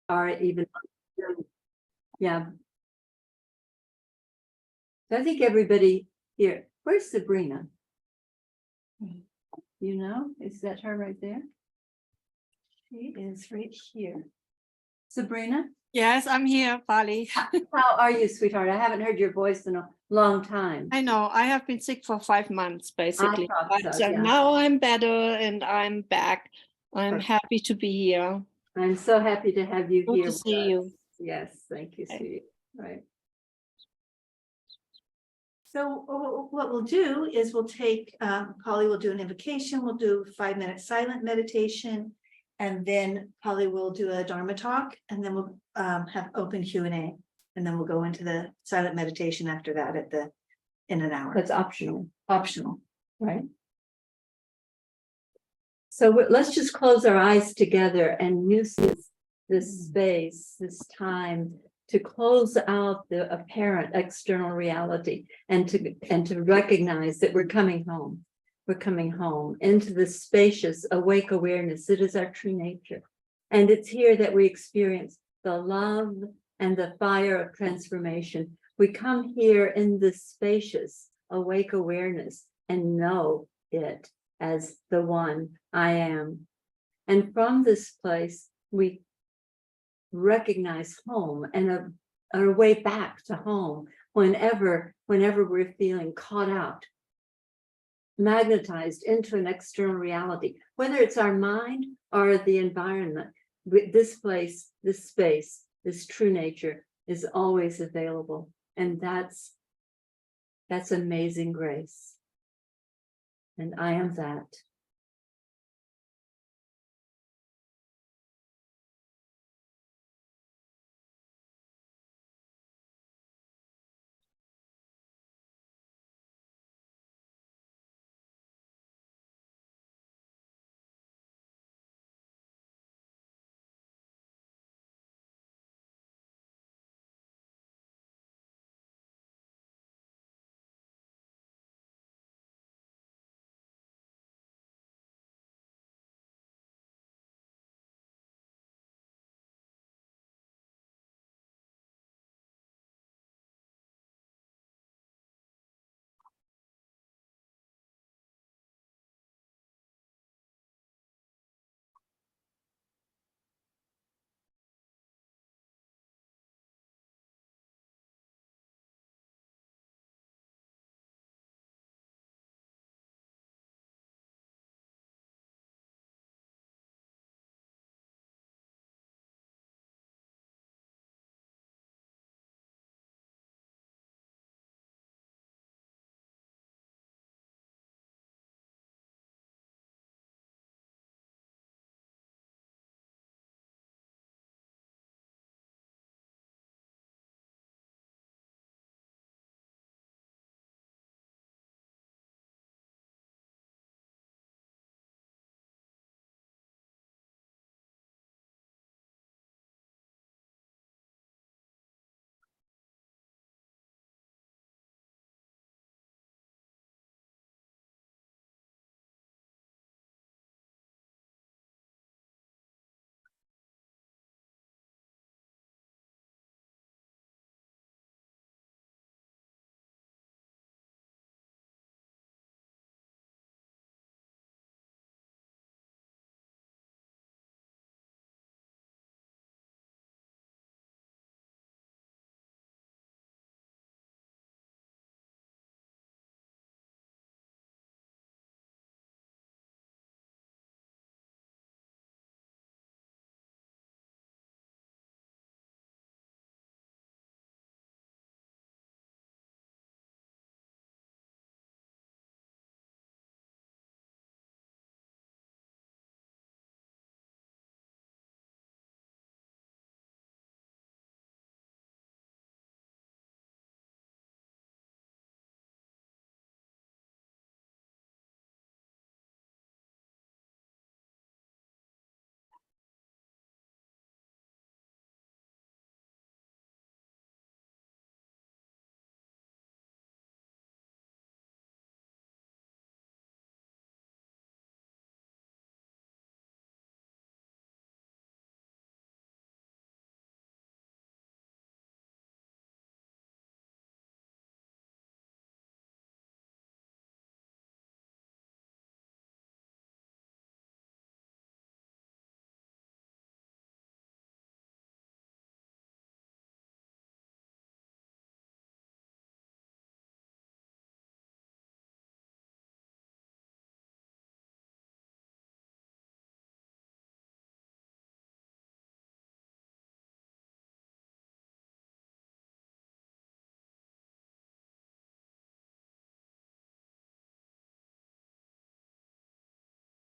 are even, yeah. So I think everybody here, where's Sabrina? You know, is that her right there? She is right here. Sabrina, Yes, I'm here, Pali. how are you, sweetheart? I haven't heard your voice in a long time. I know, I have been sick for 5 months, basically. thought But so, yeah. now I'm better and I'm back. I'm Perfect. happy to be here. I'm so happy to have you Good here. to with see us. you. Yes, thank you, Okay. sweetie. Right. So what we'll do is we'll take, Polly will do an invocation, we'll do 5-minute silent meditation. And then Polly will do a Dharma talk, and then we'll have open Q&A. And then we'll go into the silent meditation after that in an hour. That's optional, Optional. right? So let's just close our eyes together and use this space, this time to close out the apparent external reality and to recognize that we're coming home. We're coming home into the spacious, awake awareness. It is our true nature. And it's here that we experience the love and the fire of transformation. We come here in this spacious, awake awareness and know it as the one I am. And from this place, we recognize home and a way back to home whenever we're feeling caught out, magnetized into an external reality, whether it's our mind or the environment. This place, this space, this true nature is always available. And that's amazing grace. And I am that.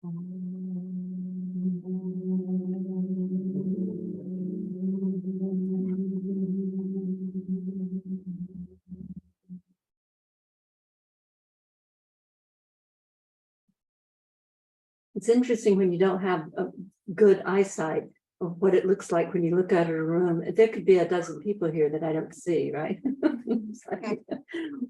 It's interesting when you don't have a good eyesight of what it looks like when you look out of a room. There could be a dozen people here that I don't see, right? It's like,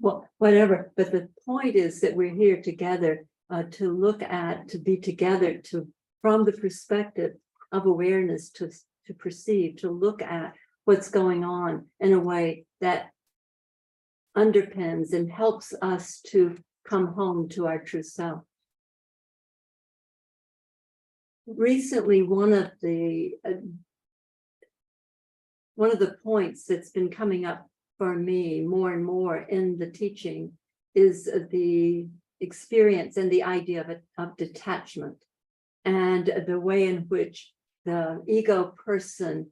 well, whatever. But the point is that we're here together to look at, to be together, to from the perspective of awareness, to perceive, to look at what's going on in a way that underpins and helps us to come home to our true self. Recently, one of the points that's been coming up for me more and more in the teaching is the experience and the idea of detachment, and the way in which the ego person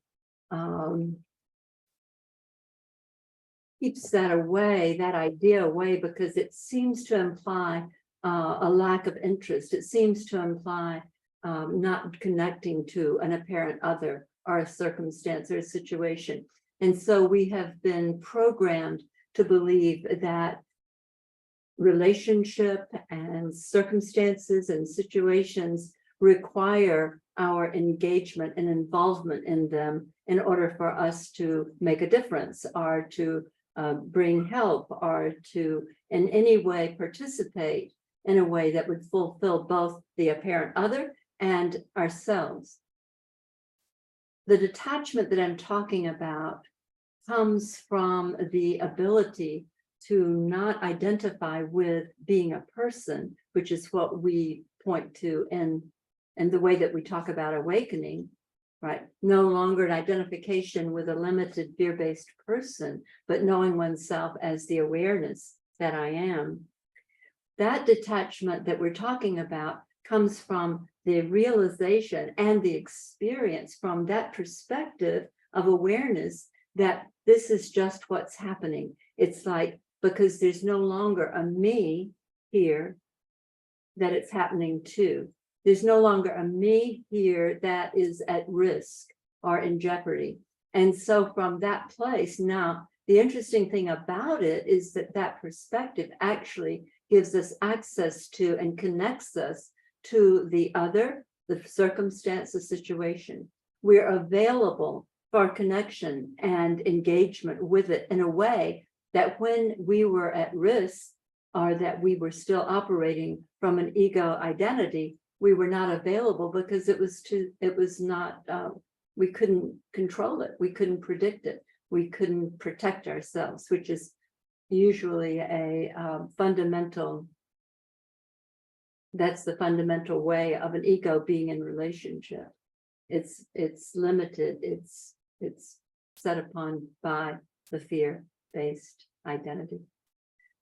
keeps that away, that idea away, because it seems to imply a lack of interest. It seems to imply not connecting to an apparent other or a circumstance or a situation. And so we have been programmed to believe that relationship and circumstances and situations require our engagement and involvement in them in order for us to make a difference, or to bring help, or to in any way participate in a way that would fulfill both the apparent other and ourselves. The detachment that I'm talking about comes from the ability to not identify with being a person, which is what we point to in the way that we talk about awakening, right? No longer an identification with a limited fear-based person, but knowing oneself as the awareness that I am. That detachment that we're talking about comes from the realization and the experience from that perspective of awareness that this is just what's happening. It's like, because there's no longer a me here that it's happening to. There's no longer a me here that is at risk or in jeopardy. And so from that place, now, the interesting thing about it is that that perspective actually gives us access to and connects us to the other, the circumstance, the situation. We're available for connection and engagement with it in a way that when we were at risk, or that we were still operating from an ego identity, we were not available because we couldn't control it. We couldn't predict it. We couldn't protect ourselves, which is usually that's the fundamental way of an ego being in relationship. It's limited. It's set upon by the fear-based identity.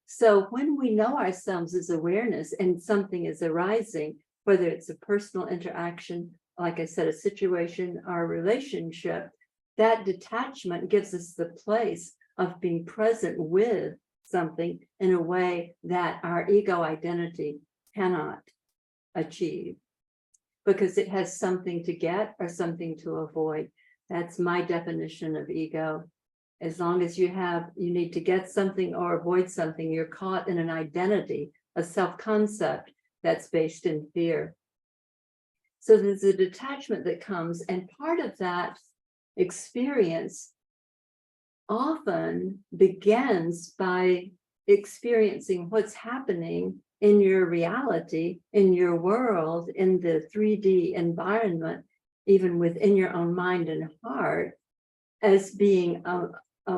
So when we know ourselves as awareness and something is arising, whether it's a personal interaction, like I said, a situation or a relationship, that detachment gives us the place of being present with something in a way that our ego identity cannot achieve, because it has something to get or something to avoid. That's my definition of ego. As long as you need to get something or avoid something, you're caught in an identity, a self-concept that's based in fear. So there's a detachment that comes, and part of that experience often begins by experiencing what's happening in your reality, in your world, in the 3D environment, even within your own mind and heart, as being a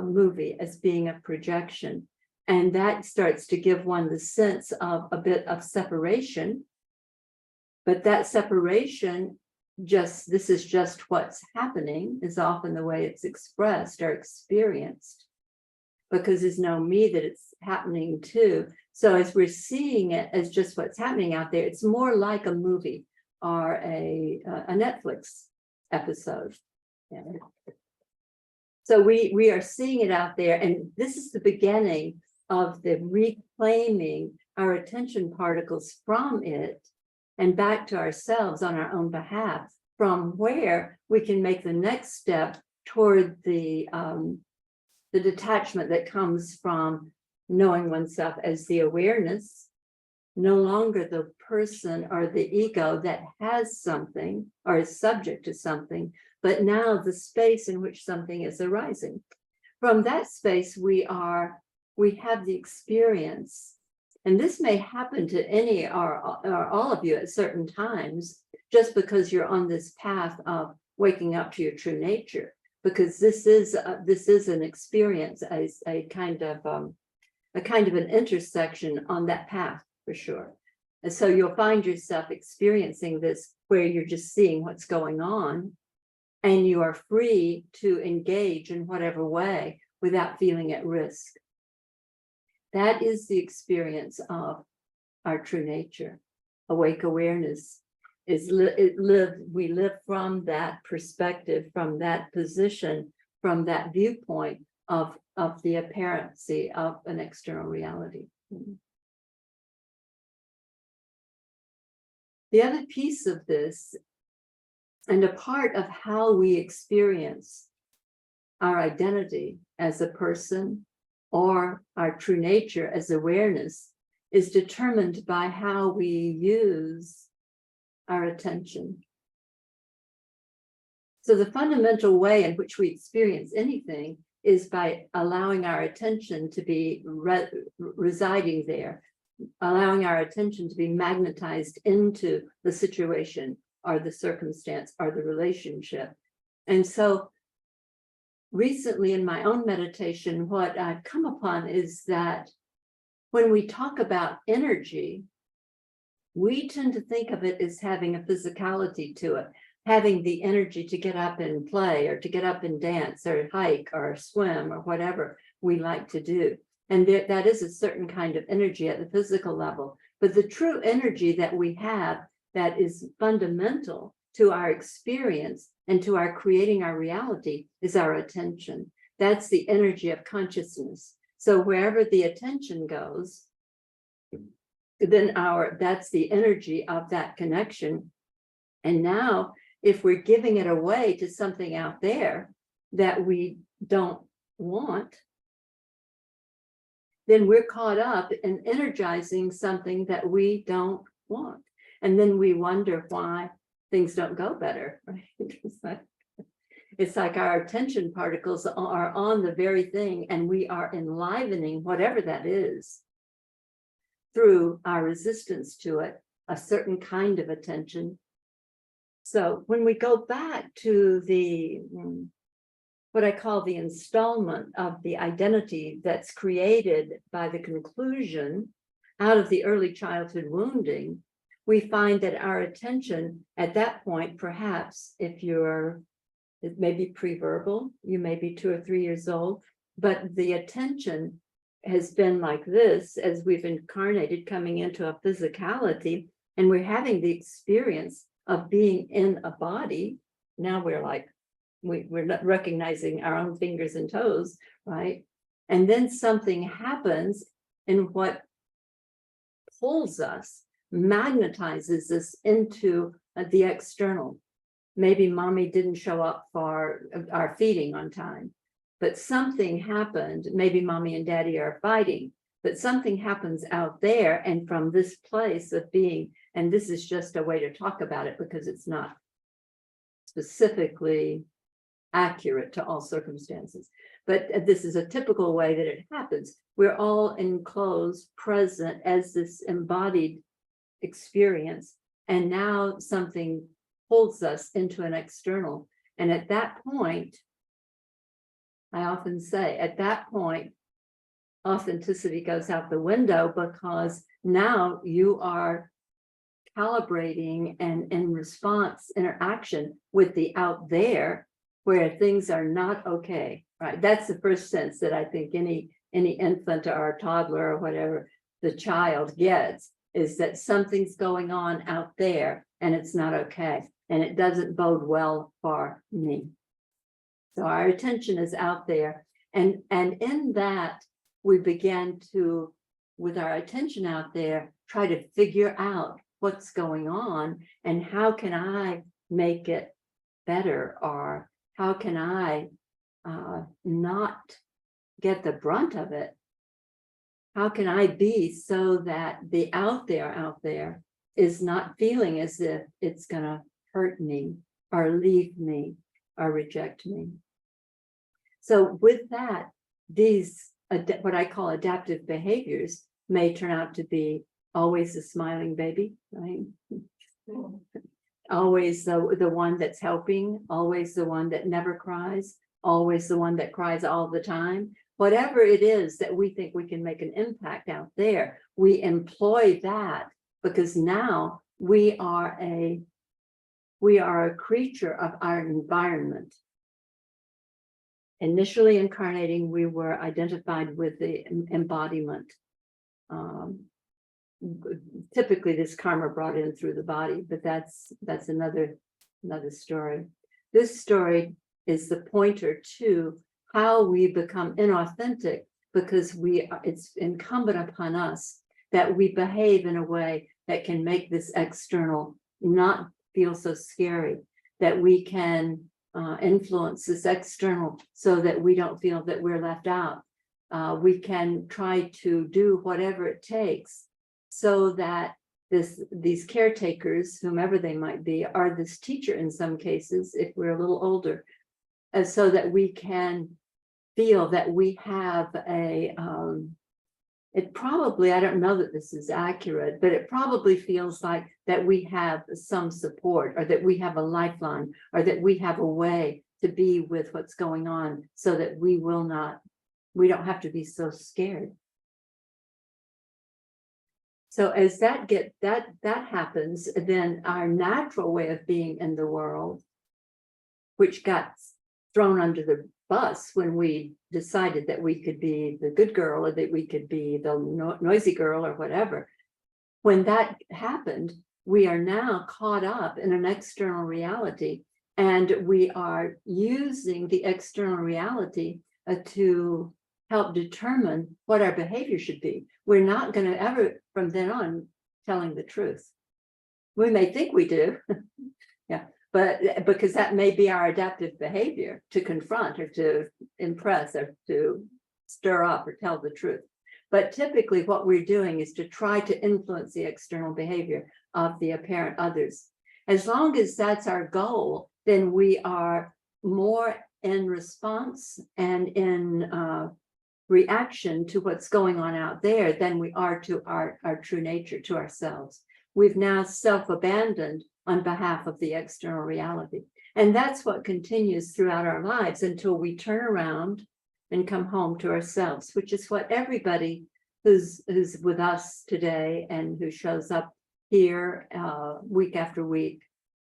movie, as being a projection. And that starts to give one the sense of a bit of separation. But that separation, this is just what's happening, is often the way it's expressed or experienced, because there's no me that it's happening to. So as we're seeing it as just what's happening out there, it's more like a movie or a Netflix episode. Yeah. So we are seeing it out there, and this is the beginning of the reclaiming our attention particles from it and back to ourselves on our own behalf, from where we can make the next step toward the detachment that comes from knowing oneself as the awareness, no longer the person or the ego that has something or is subject to something, but now the space in which something is arising. From that space, we have the experience, and this may happen to any or all of you at certain times, just because you're on this path of waking up to your true nature, because this is an experience, a kind of an intersection on that path, for sure. And so you'll find yourself experiencing this where you're just seeing what's going on, and you are free to engage in whatever way without feeling at risk. That is the experience of our true nature. Awake awareness is we live from that perspective, from that position, from that viewpoint of the apparency of an external reality. The other piece of this, and a part of how we experience our identity as a person or our true nature as awareness, is determined by how we use our attention. So the fundamental way in which we experience anything is by allowing our attention to be residing there, allowing our attention to be magnetized into the situation or the circumstance or the relationship. And so recently in my own meditation, what I've come upon is that when we talk about energy, we tend to think of it as having a physicality to it, having the energy to get up and play or to get up and dance or hike or swim or whatever we like to do. And that is a certain kind of energy at the physical level. But the true energy that we have that is fundamental to our experience and to our creating our reality is our attention. That's the energy of consciousness. So wherever the attention goes, then that's the energy of that connection. And now, if we're giving it away to something out there that we don't want, then we're caught up in energizing something that we don't want. And then we wonder why things don't go better, right? It's like our attention particles are on the very thing, and we are enlivening whatever that is through our resistance to it, a certain kind of attention. So when we go back to the what I call the installment of the identity that's created by the conclusion out of the early childhood wounding, we find that our attention at that point, perhaps if it may be pre-verbal, you may be 2 or 3 years old, but the attention has been like this as we've incarnated, coming into a physicality, and we're having the experience of being in a body. Now we're not recognizing our own fingers and toes, right? And then something happens, and what pulls us, magnetizes us into the external. Maybe mommy didn't show up for our feeding on time, but something happened. Maybe mommy and daddy are fighting, but something happens out there. And from this place of being, and this is just a way to talk about it because it's not specifically accurate to all circumstances, but this is a typical way that it happens. We're all enclosed, present as this embodied experience, and now something pulls us into an external. And at that point, I often say, at that point, authenticity goes out the window, because now you are calibrating and in response, interaction with the out there, where things are not okay, right? That's the first sense that I think any infant or toddler or whatever the child gets, is that something's going on out there and it's not okay. And it doesn't bode well for me. So our attention is out there. And in that, we began to, with our attention out there, try to figure out what's going on and how can I make it better, or how can I not get the brunt of it? How can I be so that the out there is not feeling as if it's going to hurt me or leave me or reject me? So with that, these what I call adaptive behaviors may turn out to be always a smiling baby, right? Always the one that's helping, always the one that never cries, always the one that cries all the time. Whatever it is that we think we can make an impact out there, we employ that, because now we are a creature of our environment. Initially incarnating, we were identified with the embodiment. Typically this karma brought in through the body, but that's another story. This story is the pointer to how we become inauthentic, because it's incumbent upon us that we behave in a way that can make this external not feel so scary, that we can influence this external so that we don't feel that we're left out. We can try to do whatever it takes so that these caretakers, whomever they might be, are this teacher in some cases, if we're a little older, so that we can feel that we have it probably, I don't know that this is accurate, but it probably feels like that we have some support, or that we have a lifeline, or that we have a way to be with what's going on, so that we don't have to be so scared. So as that happens, then our natural way of being in the world, which got thrown under the bus when we decided that we could be the good girl, or that we could be the noisy girl, or whatever. When that happened, we are now caught up in an external reality, and we are using the external reality to help determine what our behavior should be. We're not going to ever, from then on, telling the truth. We may think we do, yeah, but because that may be our adaptive behavior, to confront or to impress or to stir up or tell the truth. But typically what we're doing is to try to influence the external behavior of the apparent others. As long as that's our goal, then we are more in response and in reaction to what's going on out there than we are to our true nature, to ourselves. We've now self-abandoned on behalf of the external reality. And that's what continues throughout our lives until we turn around and come home to ourselves, which is what everybody who's with us today and who shows up here week after week,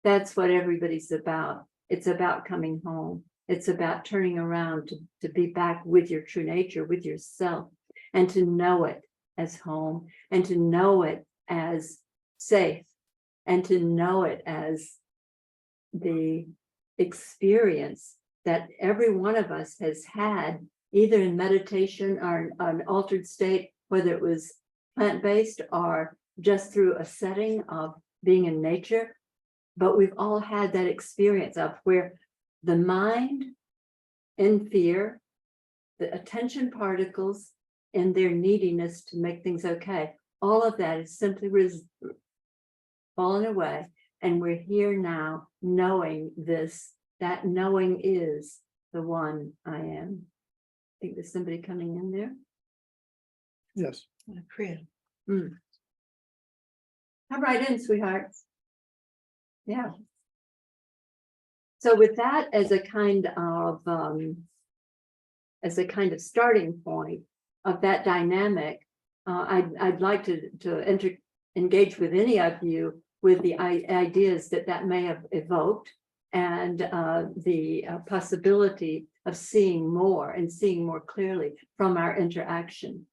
that's what everybody's about. It's about coming home. It's about turning around to be back with your true nature, with yourself, and to know it as home, and to know it as safe, and to know it as the experience that every one of us has had, either in meditation or an altered state, whether it was plant-based or just through a setting of being in nature. But we've all had that experience of where the mind in fear, the attention particles and their neediness to make things okay, all of that is simply fallen away. And we're here now knowing this, that knowing is the one I am. I think there's somebody coming in there. Yes. Priya. Come right in, sweetheart. Yeah. So with that as a kind of starting point of that dynamic, I'd like to engage with any of you with the ideas that may have evoked, and the possibility of seeing more and seeing more clearly from our interaction.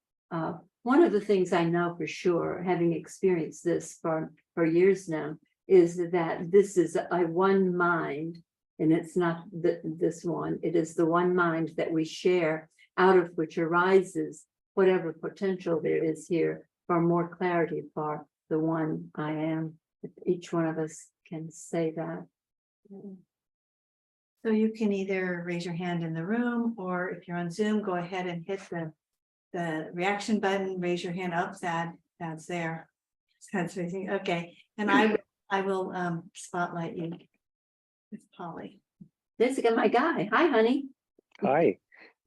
One of the things I know for sure, having experienced this for years now, is that this is a one mind. And it's not this one, it is the one mind that we share, out of which arises whatever potential there is here for more clarity, for the one I am. If each one of us can say that. So you can either raise your hand in the room, or if you're on Zoom, go ahead and hit the reaction button, raise your hand up, that's there. That's raising, okay, and I will spotlight you with Polly. This is my guy. Hi, honey. Hi.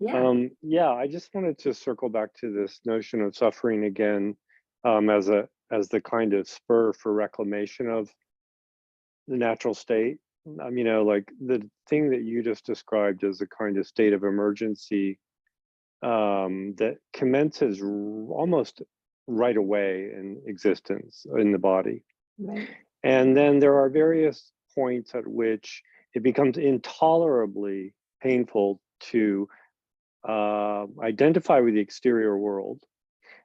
Yeah. Yeah, I just wanted to circle back to this notion of suffering again, as the kind of spur for reclamation of the natural state. Like the thing that you just described as a kind of state of emergency that commences almost right away in existence in the body. Right. And then there are various points at which it becomes intolerably painful to identify with the exterior world.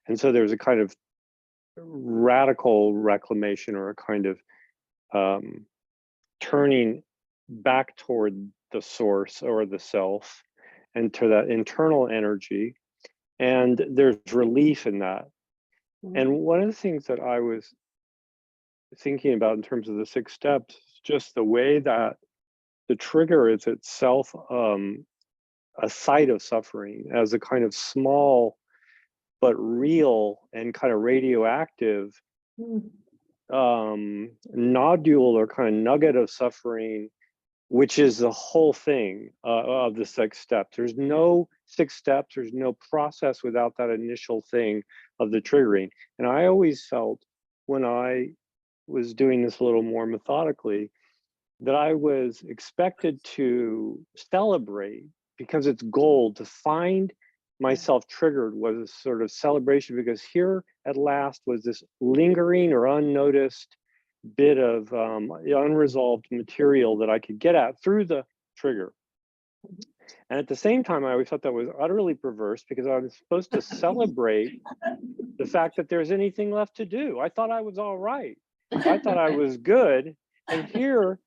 And so there's a kind of radical reclamation, or a kind of turning back toward the source or the self, and to that internal energy. And there's relief in that. And one of the things that I was thinking about in terms of the 6 steps, just the way that the trigger is itself a site of suffering, as a kind of small but real and kind of radioactive nodule or kind of nugget of suffering, which is the whole thing of the 6 steps. There's no 6 steps, there's no process without that initial thing of the triggering. And I always felt, when I was doing this a little more methodically, that I was expected to celebrate, because it's gold. To find myself triggered was a sort of celebration, because here at last was this lingering or unnoticed bit of unresolved material that I could get at through the trigger. And at the same time, I always thought that was utterly perverse, because I was supposed to celebrate the fact that there's anything left to do. I thought I was all right. I thought I was good. And here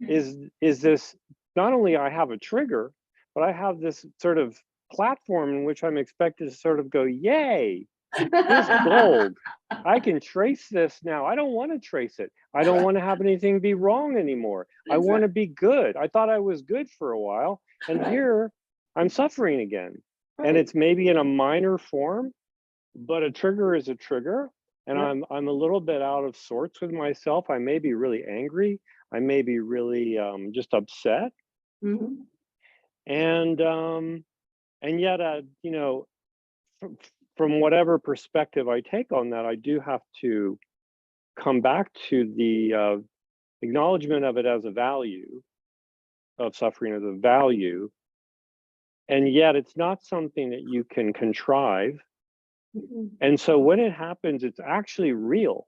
is this, not only I have a trigger, but I have this sort of platform in which I'm expected to sort of go, yay, here's gold. I can trace this now. I don't want to trace it. I don't want to have anything be wrong anymore. I want to be good. I thought I was good for a while, and here I'm suffering again. And it's maybe in a minor form, but a trigger is a trigger. And I'm a little bit out of sorts with myself. I may be really angry. I may be really just upset. And yet, from whatever perspective I take on that, I do have to come back to the acknowledgement of it as a value, of suffering as a value. And yet it's not something that you can contrive. And so when it happens, it's actually real.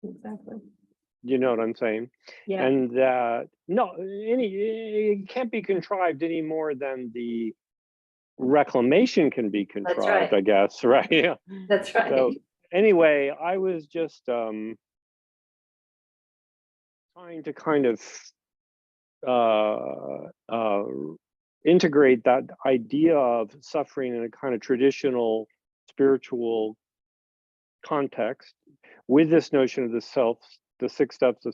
Exactly. You know what I'm saying? Yeah. And that it can't be contrived any more than the reclamation can be contrived, right. I guess, right? Yeah. That's right. So anyway, I was just trying to kind of integrate that idea of suffering in a kind of traditional spiritual context with this notion of the self, the 6 steps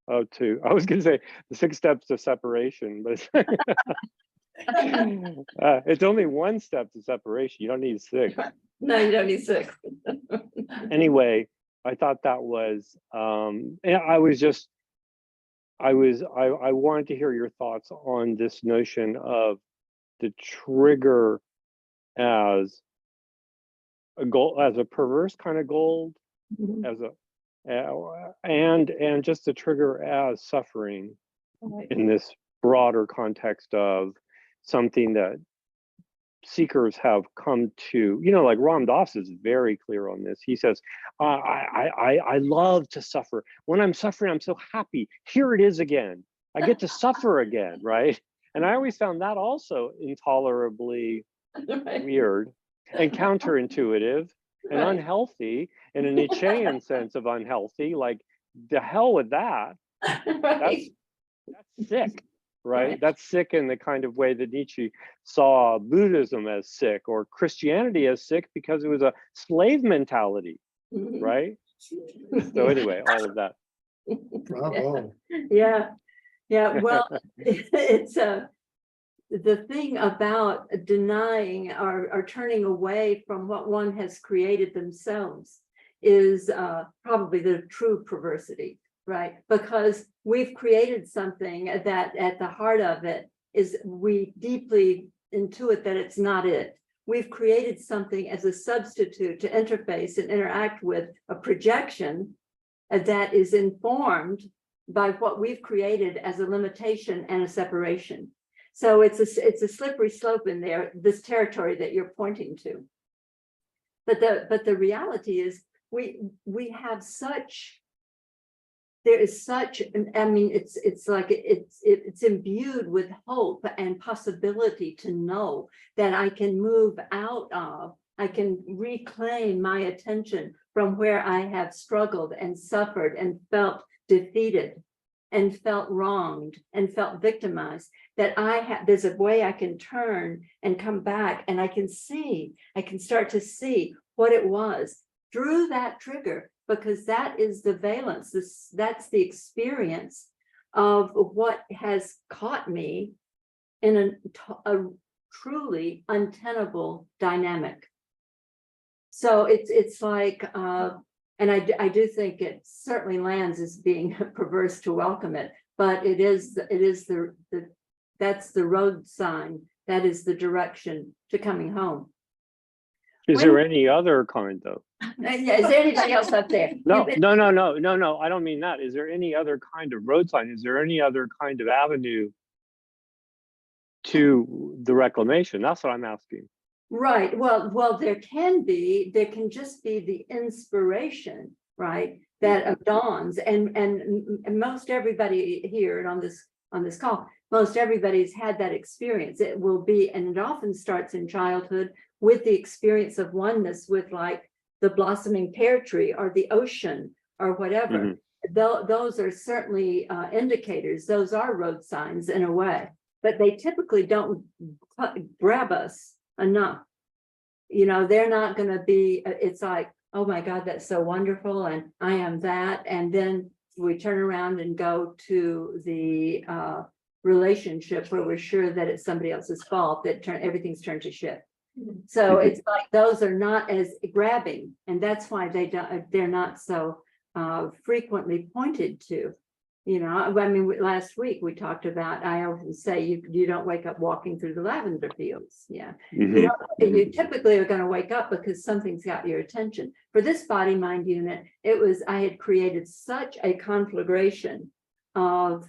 I was going to say the 6 steps to separation, but it's only 1 step to separation. You don't need 6. No, you don't need 6. Anyway, I thought that was, and I wanted to hear your thoughts on this notion of the trigger as a goal, as a perverse kind of gold, as a and just the trigger as suffering in this broader context of something that seekers have come to, like Ram Dass is very clear on this. He says, I love to suffer. When I'm suffering, I'm so happy. Here it is again. I get to suffer again, right? And I always found that also intolerably weird and counterintuitive and unhealthy, in a Nietzschean sense of unhealthy. Like, the hell with that. That's sick. Right? That's sick in the kind of way that Nietzsche saw Buddhism as sick, or Christianity as sick, because it was a slave mentality, right? So anyway, all of that. Bravo. Yeah, well, it's the thing about denying or turning away from what one has created themselves is probably the true perversity, right? Because we've created something that at the heart of it is we deeply intuit that it's not it. We've created something as a substitute to interface and interact with a projection that is informed by what we've created as a limitation and a separation. So it's a slippery slope in there, this territory that you're pointing to. But the reality is we have such, there is such, I mean, it's like it's imbued with hope and possibility to know that I can move out of, I can reclaim my attention from where I have struggled and suffered and felt defeated and felt wronged and felt victimized, that there's a way I can turn and come back, and I can start to see what it was through that trigger, because that is the valence, that's the experience of what has caught me in a truly untenable dynamic. So it's like, and I do think it certainly lands as being perverse to welcome it, but that's the road sign, that is the direction to coming home. Is there any other kind though? Yeah, is there anybody else up there? No, I don't mean that. Is there any other kind of road sign? Is there any other kind of avenue to the reclamation? That's what I'm asking. Right. Well, there can just be the inspiration, right, that dawns, and most everybody here and on this call, most everybody's had that experience. It will be, and it often starts in childhood with the experience of oneness with like the blossoming pear tree or the ocean or whatever. Those are certainly indicators. Those are road signs in a way, but they typically don't grab us enough. You know, they're not going to be, it's like, oh my God, that's so wonderful, and I am that. And then we turn around and go to the relationship where we're sure that it's somebody else's fault, that everything's turned to shit. So it's like those are not as grabbing, and that's why they're not so frequently pointed to. You know, I mean, last week we talked about, I often say you don't wake up walking through the lavender fields. Yeah. You typically are going to wake up because something's got your attention. For this body mind unit, I had created such a conflagration of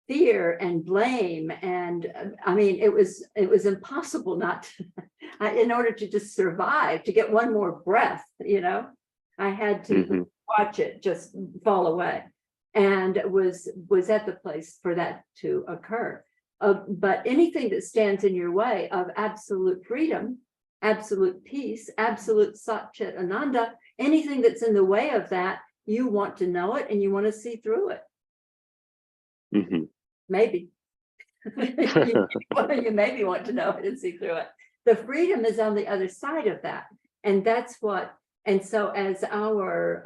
fear and blame, and I mean, it was impossible not to, in order to just survive, to get one more breath, you know, I had to watch it just fall away. And was at the place for that to occur. But anything that stands in your way of absolute freedom, absolute peace, absolute Satchit Ananda, anything that's in the way of that, you want to know it and you want to see through it. Maybe. You maybe want to know it and see through it. The freedom is on the other side of that. And that's what, and so as our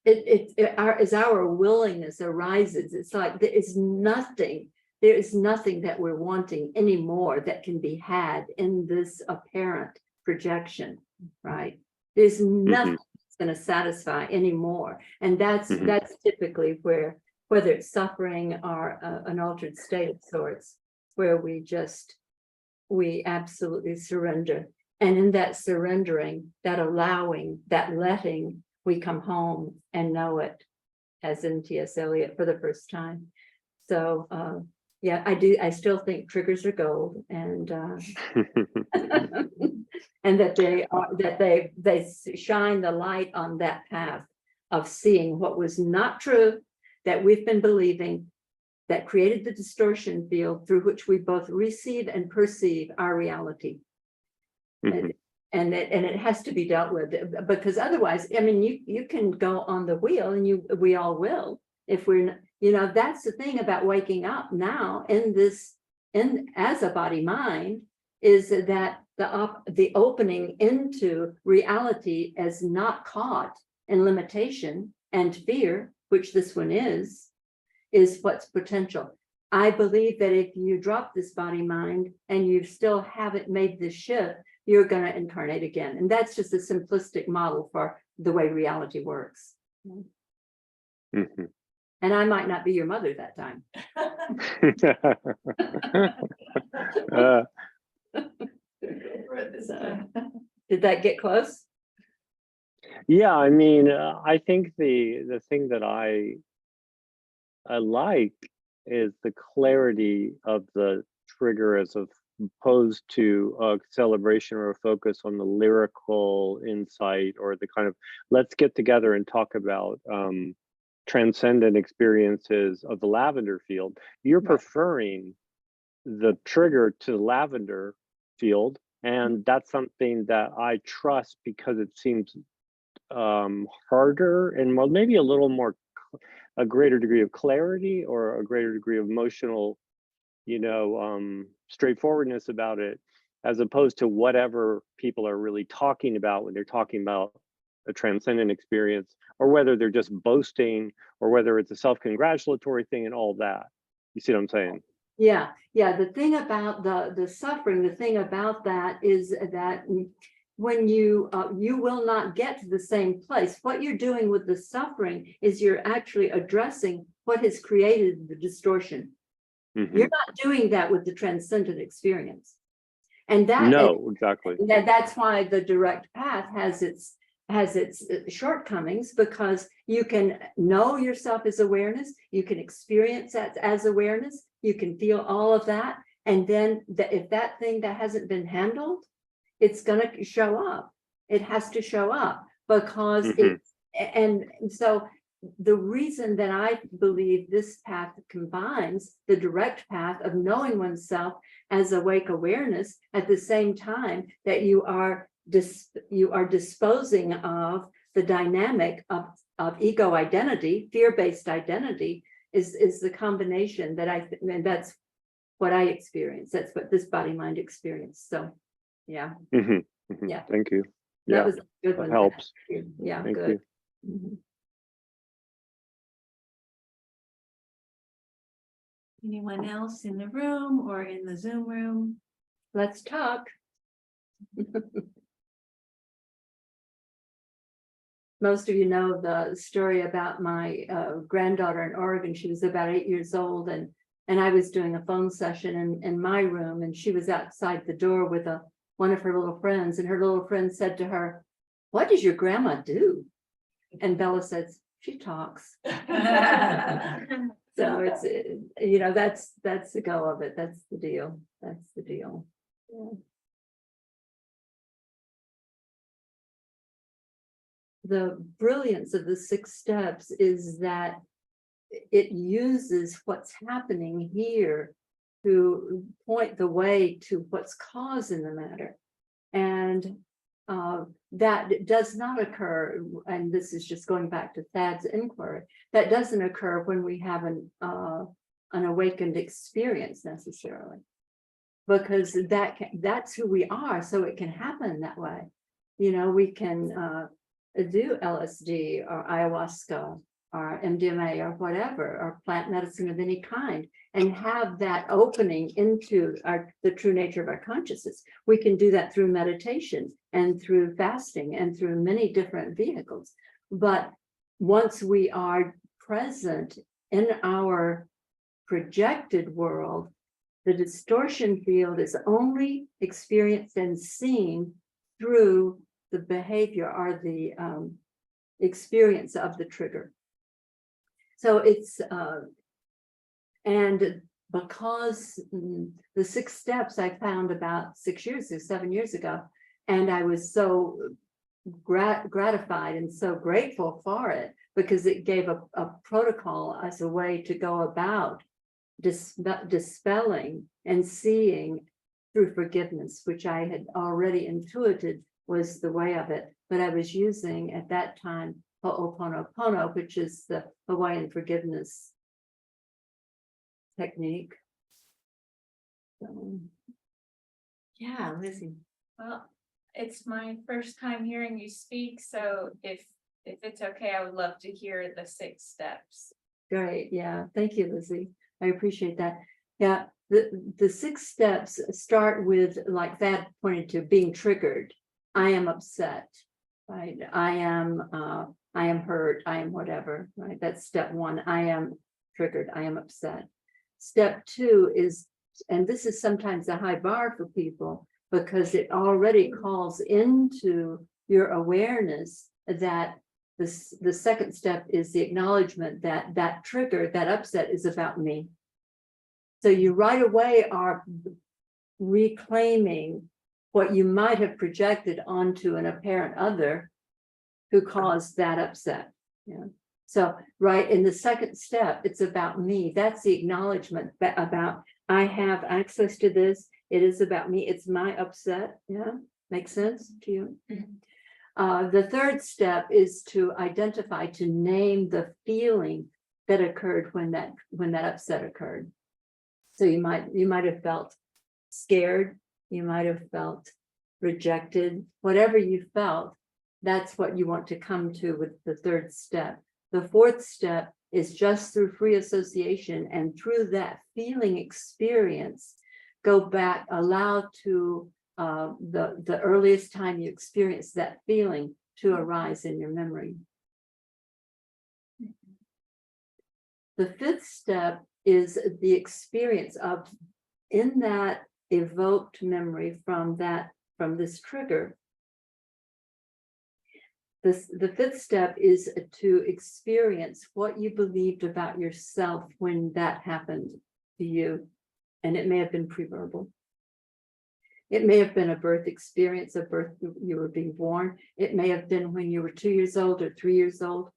as our willingness arises, it's like there is nothing that we're wanting anymore that can be had in this apparent projection, right? There's nothing that's going to satisfy anymore. And that's typically where, whether it's suffering or an altered state of sorts, where we absolutely surrender. And in that surrendering, that allowing, that letting, we come home and know it, as in T.S. Eliot, for the first time. So yeah, I still think triggers are gold, and and that they shine the light on that path of seeing what was not true, that we've been believing, that created the distortion field through which we both receive and perceive our reality. And it has to be dealt with, because otherwise, I mean, you can go on the wheel, and we all will, if we're, you know, that's the thing about waking up now as a body mind, is that the opening into reality as not caught and limitation and fear, which this one is what's potential. I believe that if you drop this body mind and you still haven't made this shift, you're going to incarnate again. And that's just a simplistic model for the way reality works. Mhm. And I might not be your mother that time. Uh, So, did that get close? yeah, I mean, I think the thing that I like is the clarity of the trigger as opposed to a celebration or a focus on the lyrical insight or the kind of let's get together and talk about transcendent experiences of the lavender field. You're preferring the trigger to the lavender field, and that's something that I trust because it seems harder and maybe a little more a greater degree of clarity or a greater degree of emotional, straightforwardness about it, as opposed to whatever people are really talking about when they're talking about a transcendent experience, or whether they're just boasting, or whether it's a self-congratulatory thing and all that. You see what I'm saying? Yeah. The thing about the suffering, the thing about that is that when you will not get to the same place. What you're doing with the suffering is you're actually addressing what has created the distortion. Mhm. You're not doing that with the transcendent experience. And No, exactly. that's why the direct path has its shortcomings, because you can know yourself as awareness, you can experience that as awareness, you can feel all of that, and then if that thing that hasn't been handled, it's going to show up. It has to show up because and so the reason that I believe this path combines the direct path of knowing oneself as awake awareness at the same time that you are disposing of the dynamic of ego identity, fear-based identity, is the combination that and that's what I experience. That's what this body mind experience. So yeah. Yeah. Thank you. That Yeah, was a good that one. helps. Yeah, Thank good. you. Mhm. Anyone else in the room or in the Zoom room? Let's talk. Most of you know the story about my granddaughter in Oregon. She was about 8 years old, and I was doing a phone session in my room, and she was outside the door with one of her little friends, and her little friend said to her, "What does your grandma do?" And Bella says, "She talks." So it's that's the go of it. That's the deal. That's the deal. Yeah. The brilliance of the 6 steps is that it uses what's happening here to point the way to what's causing the matter. And that does not occur, and this is just going back to Thad's inquiry, that doesn't occur when we have an awakened experience necessarily, because that's who we are, so it can happen that way. We can do LSD or ayahuasca or MDMA or whatever, or plant medicine of any kind, and have that opening into the true nature of our consciousness. We can do that through meditation and through fasting and through many different vehicles. But once we are present in our projected world, the distortion field is only experienced and seen through the behavior or the experience of the trigger. So it's, and because the 6 steps I found about 7 years ago, and I was so gratified and so grateful for it, because it gave a protocol as a way to go about dispelling and seeing through forgiveness, which I had already intuited was the way of it, but I was using at that time Ho'oponopono, which is the Hawaiian forgiveness technique. So, Yeah, Lizzie. Well, it's my first time hearing you speak, so if if it's okay, I would love to hear the 6 steps. Great, yeah, thank you, Lizzie. I appreciate that. Yeah, the 6 steps start with, like that pointed to, being triggered. I am upset, right? I am hurt, I am whatever, right? That's step 1. I am triggered, I am upset. Step 2 is, and this is sometimes a high bar for people because it already calls into your awareness that the second step is the acknowledgement that that trigger, that upset is about me. So you right away are reclaiming what you might have projected onto an apparent other who caused that upset. Yeah. So right in the second step, it's about me. That's the acknowledgement about I have access to this. It is about me. It's my upset. Yeah, makes sense to you? The third step is to identify, to name the feeling that occurred when that upset occurred. So you might have felt scared, you might have felt rejected, whatever you felt, that's what you want to come to with the third step. The fourth step is just through free association and through that feeling experience, go back, allow to the earliest time you experience that feeling to arise in your memory. The fifth step is the experience of, in that evoked memory from this trigger. The fifth step is to experience what you believed about yourself when that happened to you. And it may have been pre-verbal. It may have been a birth experience, a birth, you were being born. It may have been when you were 2 years old or 3 years old.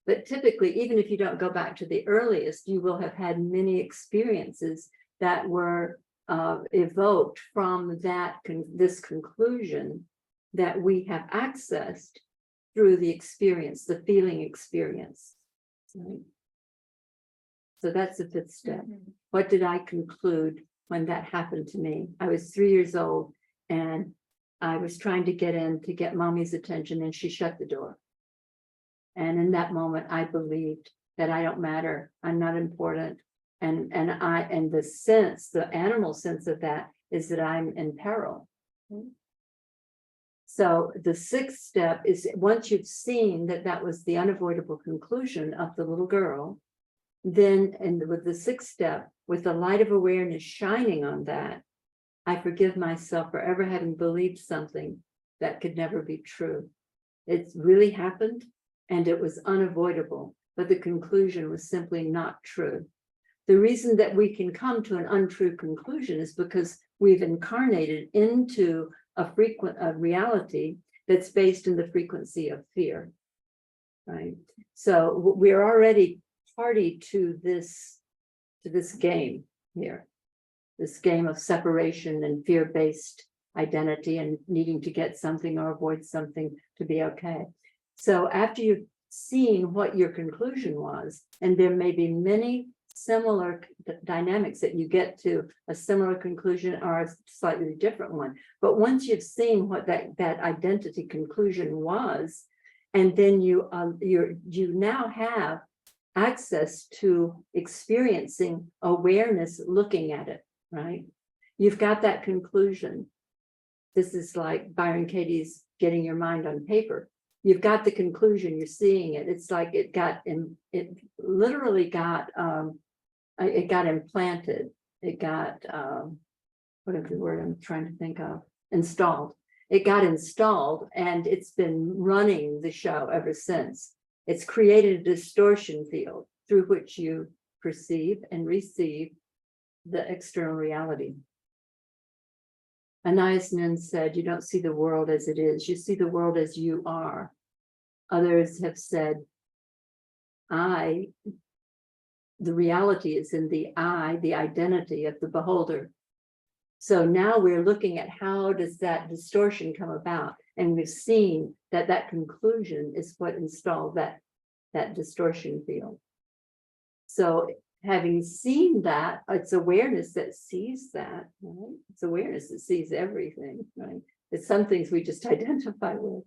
But typically, even if you don't go back to the earliest, you will have had many experiences that were evoked from this conclusion that we have accessed through the experience, the feeling experience. Right? So that's the fifth step. What did I conclude when that happened to me? I was 3 years old and I was trying to get in to get mommy's attention and she shut the door. And in that moment, I believed that I don't matter, I'm not important. And the sense, the animal sense of that is that I'm in peril. So the sixth step is, once you've seen that that was the unavoidable conclusion of the little girl, then, and with the sixth step, with the light of awareness shining on that, I forgive myself for ever having believed something that could never be true. It's really happened and it was unavoidable, but the conclusion was simply not true. The reason that we can come to an untrue conclusion is because we've incarnated into a reality that's based in the frequency of fear, right? So we're already party to this game here, this game of separation and fear-based identity and needing to get something or avoid something to be okay. So after you've seen what your conclusion was, and there may be many similar dynamics that you get to a similar conclusion or a slightly different one, but once you've seen what that identity conclusion was, and then you now have access to experiencing awareness looking at it, right? You've got that conclusion. This is like Byron Katie's getting your mind on paper. You've got the conclusion, you're seeing it. It's like it literally got implanted. It got, whatever the word I'm trying to think of, installed. It got installed and it's been running the show ever since. It's created a distortion field through which you perceive and receive the external reality. Anais Nin said, you don't see the world as it is, you see the world as you are. Others have said, the reality is in the I, the identity of the beholder. So now we're looking at how does that distortion come about? And we've seen that conclusion is what installed that distortion field. So having seen that, it's awareness that sees that, right? It's awareness that sees everything, right? It's some things we just identify with.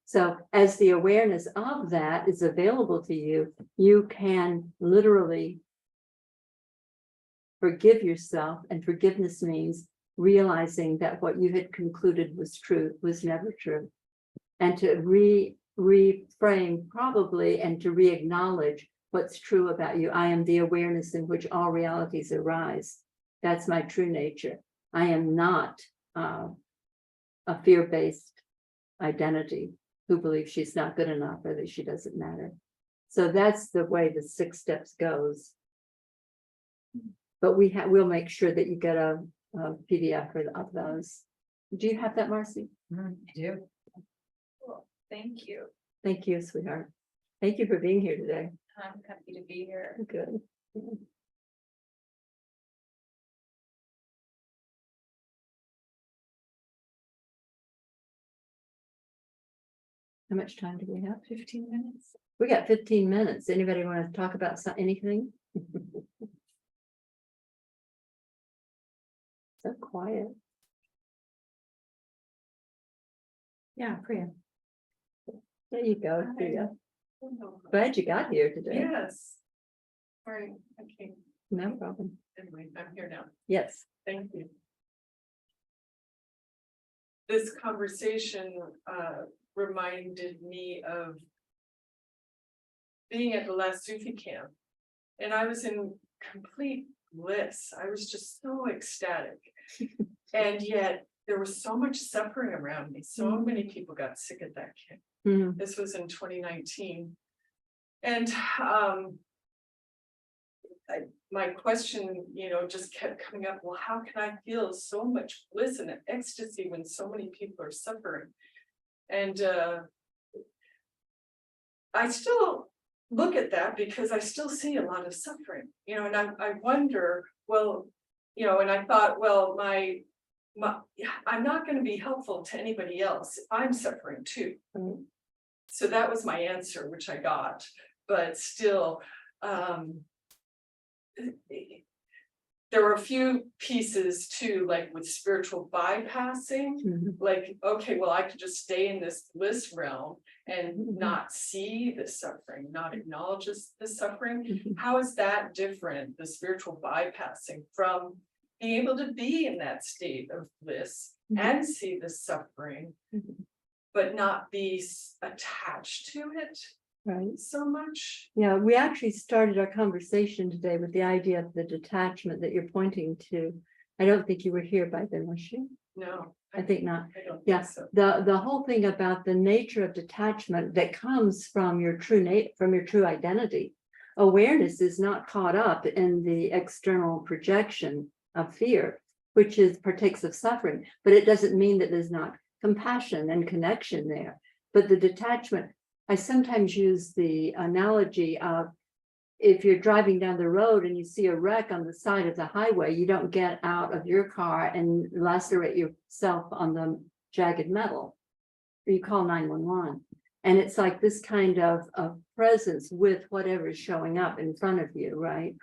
So as the awareness of that is available to you, you can literally forgive yourself, and forgiveness means realizing that what you had concluded was true was never true, and to reframe probably, and to re-acknowledge what's true about you. I am the awareness in which all realities arise. That's my true nature. I am not a fear-based identity who believes she's not good enough or that she doesn't matter. So that's the way the 6 steps goes. But we'll make sure that you get a PDF of those. Do you have that, Marcy? I do. Cool. Thank you. Thank you, sweetheart. Thank you for being here today. I'm happy to be here. Good. How much time do we have? 15 minutes. We got 15 minutes. Anybody want to talk about anything? So quiet. Yeah, Priya. There you go, Hi. Priya. Glad you got here today. Yes. Sorry, okay, No problem. anyway, I'm here now. Yes. Thank you. This conversation reminded me of being at the last Sufi camp, and I was in complete bliss. I was just so ecstatic. And yet there was so much suffering around me. So many people got sick at that camp. Mhm. This was in 2019. And my question, just kept coming up, well, how can I feel so much bliss and ecstasy when so many people are suffering? And I still look at that because I still see a lot of suffering, and I wonder, well, and I thought, well, I'm not going to be helpful to anybody else if I'm suffering too. Mm. So that was my answer, which I got, but still, there were a few pieces too, like with spiritual bypassing, Mhm. like, okay, well, I could just stay in this bliss realm and Mhm. not see the suffering, not acknowledge the suffering. Mhm. How is that different, the spiritual bypassing, from being able to be in that state of bliss Mhm. and see the suffering, Mhm. but not be attached to it Right. so much? Yeah, we actually started our conversation today with the idea of the detachment that you're pointing to. I don't think you were here by then, was you? No, I think not. I don't Yeah, think so. the whole thing about the nature of detachment that comes from your true identity. Awareness is not caught up in the external projection of fear, which partakes of suffering, but it doesn't mean that there's not compassion and connection there. But the detachment, I sometimes use the analogy of, if you're driving down the road and you see a wreck on the side of the highway, you don't get out of your car and lacerate yourself on the jagged metal. You call 911. And it's like this kind of presence with whatever is showing up in front of you, right?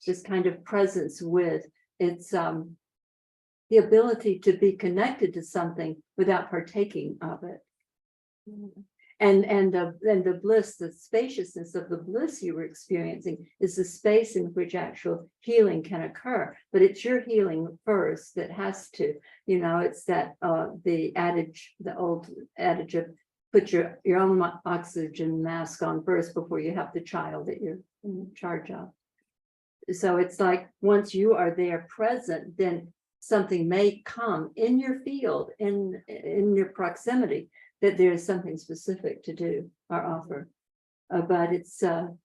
This kind of presence with it's the ability to be connected to something without partaking of it. And the bliss, the spaciousness of the bliss you were experiencing is the space in which actual healing can occur. But it's your healing first that has to, it's that the old adage of put your own oxygen mask on first before you have the child that you're in charge of. So it's like once you are there present, then something may come in your field, in your proximity, that there is something specific to do or offer. But it's, the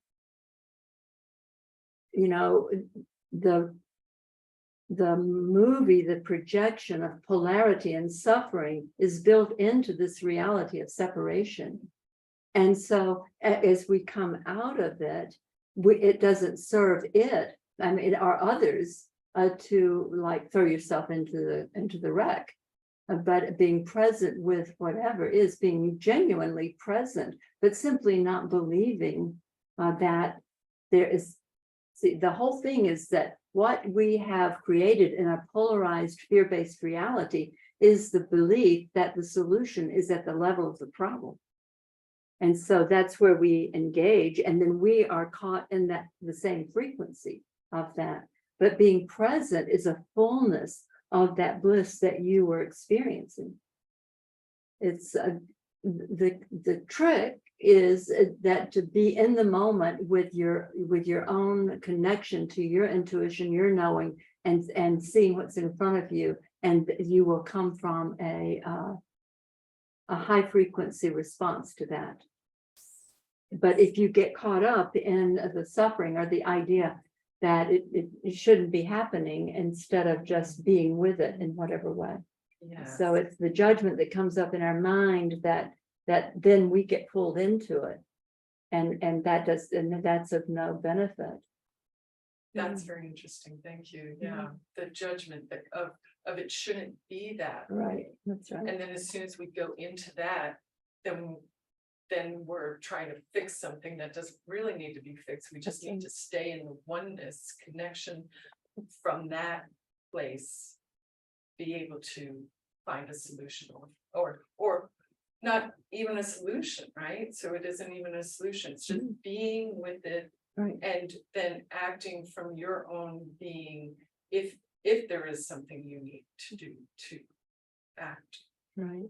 movie, the projection of polarity and suffering is built into this reality of separation. And so as we come out of it, it doesn't serve it, or others, to like throw yourself into the wreck. But being present with whatever is, being genuinely present, but simply not believing that there is. See, the whole thing is that what we have created in a polarized fear-based reality is the belief that the solution is at the level of the problem. And so that's where we engage, and then we are caught in that, the same frequency of that. But being present is a fullness of that bliss that you were experiencing. It's the trick is that to be in the moment with your own connection to your intuition, your knowing, and seeing what's in front of you, and you will come from a high frequency response to that. But if you get caught up in the suffering or the idea that it shouldn't be happening, instead of just being with it in whatever way. Yes. So it's the judgment that comes up in our mind that then we get pulled into it. And that's of no benefit. That's very interesting. Thank you. Yeah, the judgment that of it shouldn't be that. Right, that's right. And then as soon as we go into that, then we're trying to fix something that doesn't really need to be fixed. We just need to stay in the oneness connection from that place, be able to find a solution, or not even a solution, right? So it isn't even a solution. It's just being with it, Right. and then acting from your own being, if there is something you need to do to act. Right.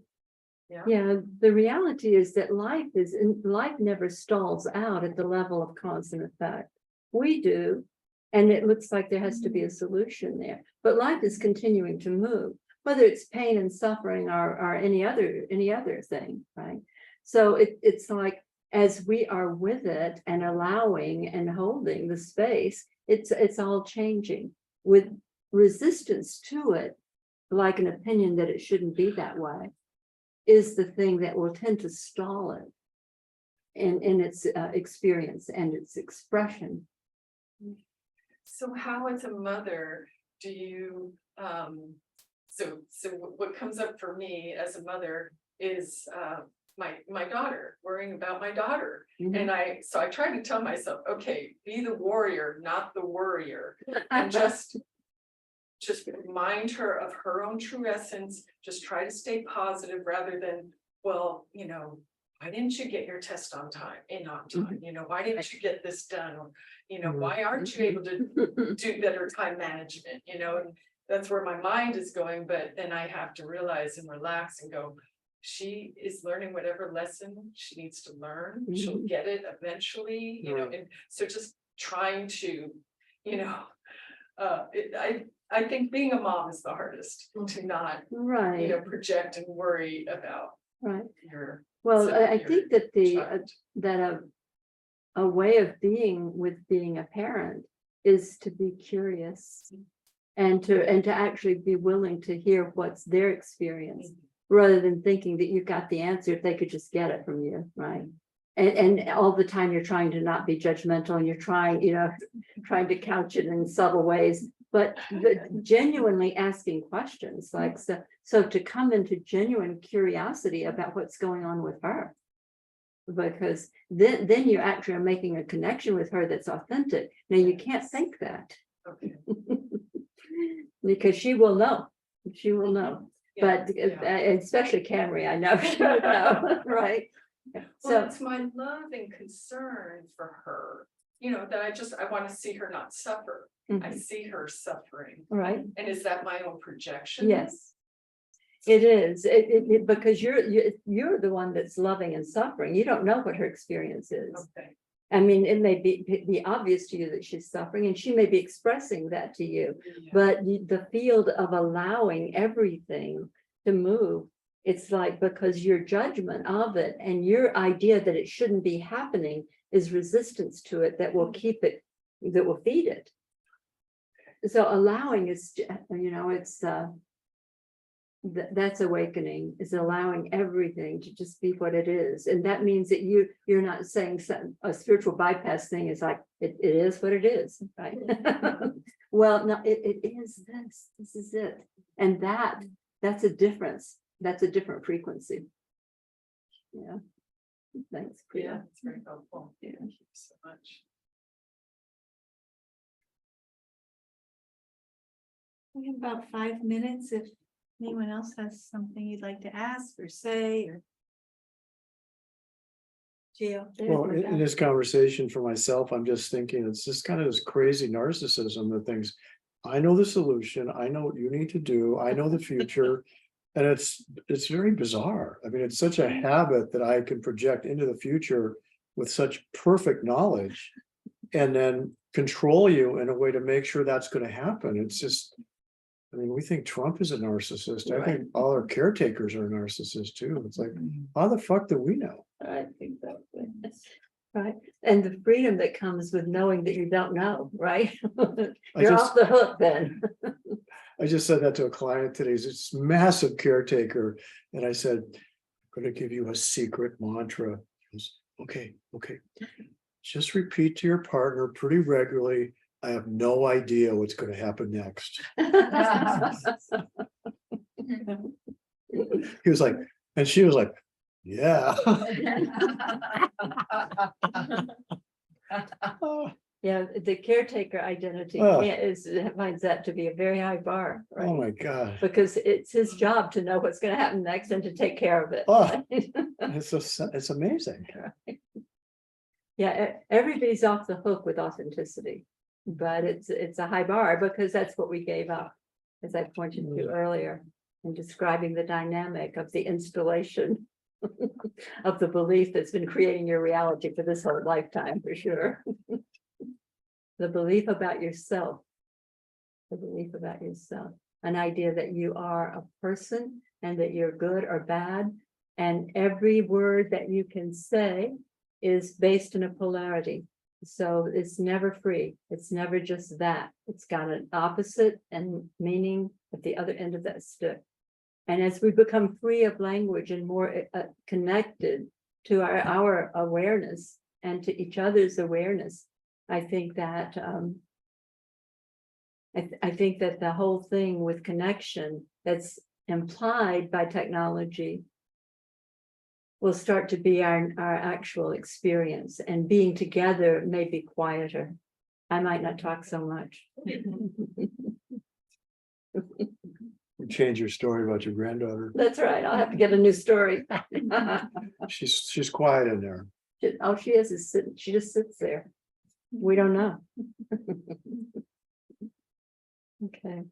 Yeah. Yeah, the reality is that life never stalls out at the level of cause and effect. We do, and it looks like there has to be a solution there. But life is continuing to move, whether it's pain and suffering or any other thing, right? So it's like, as we are with it and allowing and holding the space, it's all changing with resistance to it, like an opinion that it shouldn't be that way, is the thing that will tend to stall it in its experience and its expression. So how, as a mother, do you so what comes up for me as a mother is my daughter, worrying about my daughter. Mhm. And I try to tell myself, okay, be the warrior, not the worrier, and just remind her of her own true essence. Just try to stay positive rather than, well, why didn't you get your test on time? Why didn't you get this done? Or, why aren't you able to do better time management? And that's where my mind is going. But then I have to realize and relax and go, she is learning whatever lesson she needs to learn. She'll get it eventually, and so just trying to, I think being a mom is the hardest, to not, Right, project and worry about right. your. Well, I your think that child. a way of being a parent is to be curious and to actually be willing to hear what's their experience, rather than thinking that you've got the answer if they could just get it from you, right? And all the time you're trying to not be judgmental, and you're trying to couch it in subtle ways, but genuinely asking questions, like, so to come into genuine curiosity about what's going on with her, because then you actually are making a connection with her that's authentic. Now you can't think that. Okay. Because she will know. Yeah, But yeah. especially Camry, I know she would know, right? Well, So it's my love and concern for her, that I want to see her not suffer. I see her suffering. right, And is that my own projection? yes, it is. Because you're the one that's loving and suffering. You don't know what her experience is. Okay. I mean, it may be obvious to you that she's suffering, and she may be expressing that to you. Yeah. But the field of allowing everything to move, it's like, because your judgment of it and your idea that it shouldn't be happening is resistance to it that will that will feed it. So allowing is, it's that's awakening, is allowing everything to just be what it is. And that means that you're not saying a spiritual bypass thing is like, it is what it is, right? Well, no, it is this is it. And that's a difference. That's a different frequency. Yeah. Thanks, Priya. Yeah, it's very helpful. Yeah. Thank you so much. We have about 5 minutes if anyone else has something you'd like to ask or say, or Well, in this conversation for myself, I'm just thinking, it's just kind of this crazy narcissism that thinks, I know the solution, I know what you need to do, I know the future. And it's very bizarre. I mean, it's such a habit that I can project into the future with such perfect knowledge and then control you in a way to make sure that's going to happen. It's just, I mean, we think Trump is a narcissist. I think all our caretakers are narcissists too. It's like, how the fuck do we know? I think that's right. And the freedom that comes with knowing that you don't know, right? You're off the hook then. I just said that to a client today. He's this massive caretaker. And I said, I'm going to give you a secret mantra. He goes, okay. Just repeat to your partner pretty regularly. I have no idea what's going to happen next. He was like, and she was like, yeah. Yeah, the caretaker identity Oh. finds that to be a very high bar, right? Oh my God. Because it's his job to know what's going to happen next and to take care of it. Oh. It's amazing. Yeah, everybody's off the hook with authenticity, but it's a high bar because that's what we gave up, as I pointed to earlier, in describing the dynamic of the installation of the belief that's been creating your reality for this whole lifetime, for sure. The belief about yourself, an idea that you are a person and that you're good or bad, and every word that you can say is based in a polarity. So it's never free. It's never just that. It's got an opposite and meaning at the other end of that stick. And as we become free of language and more connected to our awareness and to each other's awareness, I think that I think that the whole thing with connection that's implied by technology will start to be our actual experience, and being together may be quieter. I might not talk so much. Change your story about your granddaughter. That's right. I'll have to get a new story. She's quiet in there. All she is she just sits there. We don't know. Okay.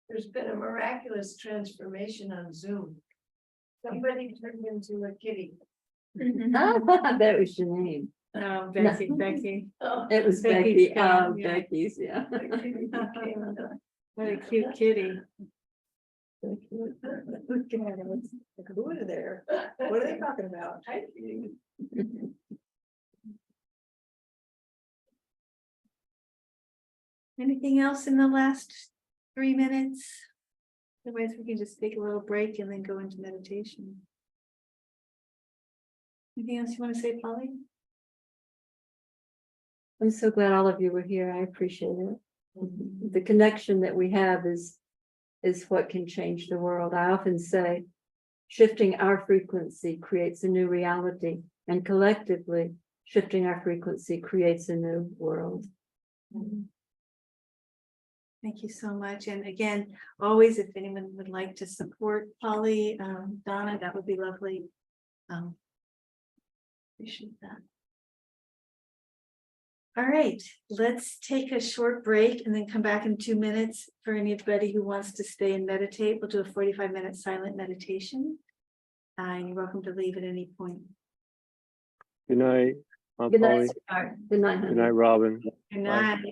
There's been a miraculous transformation on Zoom. Somebody turned into a kitty. That was your name. No, Becky. Oh, It was Becky's Becky. cat, yeah. Becky's, yeah. what a cute kitty. Who are there? What are they talking about? Anything else in the last 3 minutes? Otherwise, we can just take a little break and then go into meditation. Anything else you want to say, Polly? I'm so glad all of you were here. I appreciate it. The connection that we have is what can change the world. I often say, shifting our frequency creates a new reality, and collectively, shifting our frequency creates a new world. Thank you so much. And again, always, if anyone would like to support Polly, Donna, that would be lovely. Appreciate that. All right, let's take a short break and then come back in 2 minutes. For anybody who wants to stay and meditate, we'll do a 45-minute silent meditation. And you're welcome to leave at any point. Good night. Good night, Polly. sweetheart. Good night, honey. Good night, Robin. Good Bye. night.